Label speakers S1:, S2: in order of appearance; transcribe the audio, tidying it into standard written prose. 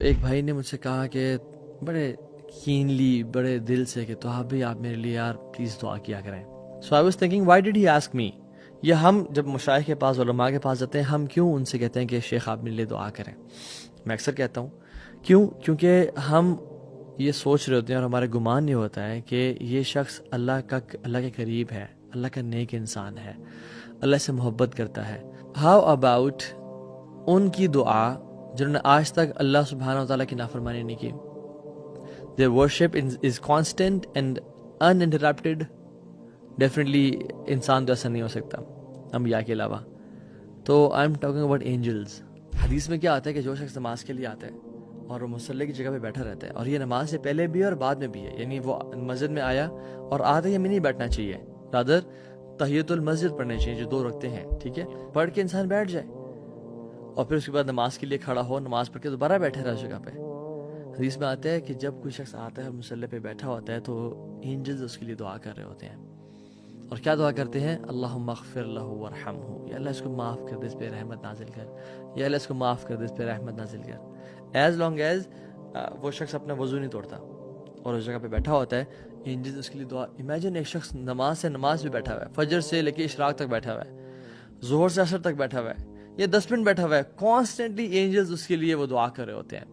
S1: ایک بھائی نے مجھ سے کہا کہ بڑے کینلی بڑے دل سے کہ تو آپ میرے لیے یار پلیز دعا کیا کریں. So I was thinking why did he ask me. یا ہم جب مشائخ کے پاس علماء کے پاس جاتے ہیں ہم کیوں ان سے کہتے ہیں کہ شیخ آپ میرے لیے دعا کریں؟ میں اکثر کہتا ہوں کیونکہ ہم یہ سوچ رہے ہوتے ہیں اور ہمارا گمان یہ ہوتا ہے کہ یہ شخص اللہ کے قریب ہے، اللہ کا نیک انسان ہے، اللہ سے محبت کرتا ہے. ہاؤ اباؤٹ ان کی دعا جنہوں نے آج تک اللہ سبحانہ و تعالیٰ کی نافرمانی نہیں کی. their worship is constant and uninterrupted. Definitely انسان تو ایسا نہیں ہو سکتا انبیاء کے علاوہ. تو I am talking about angels. حدیث میں کیا آتا ہے کہ جو شخص نماز کے لیے آتا ہے اور وہ مصلی کی جگہ پہ بیٹھا رہتا ہے، اور یہ نماز سے پہلے بھی اور بعد میں بھی ہے، یعنی وہ مسجد میں آیا اور آتے ہی ہمیں نہیں بیٹھنا چاہیے، رادر تحیت المسجد پڑھنے چاہیے جو 2 رکعتیں ہیں، ٹھیک ہے، پڑھ کے انسان بیٹھ جائے اور پھر اس کے بعد نماز کے لیے کھڑا ہو، نماز پڑھ کے دوبارہ بیٹھے رہے جگہ پہ. حدیث میں آتا ہے کہ جب کوئی شخص آتا ہے اور مصلی پہ بیٹھا ہوتا ہے تو اینجلز اس کے لیے دعا کر رہے ہوتے ہیں. اور کیا دعا کرتے ہیں؟ اللہم اغفر لہ ورحمہ، یا اللہ اس کو معاف کر دے، اس پہ رحمت نازل کر، یا اللہ اس کو معاف کر دے، اس پہ رحمت نازل کر. ایز لانگ ایز وہ شخص اپنا وضو نہیں توڑتا اور اس جگہ پہ بیٹھا ہوتا ہے، اینجلز اس کے لیے دعا. امیجن ایک شخص نماز پہ بیٹھا ہوا ہے، فجر سے لے کے اشراق تک بیٹھا ہوا ہے، ظہر سے عصر تک بیٹھا ہوا ہے، یا 10 منٹ بیٹھا ہوا ہے، کانسٹنٹلی اینجلز اس کے لیے وہ دعا کر رہے ہوتے ہیں.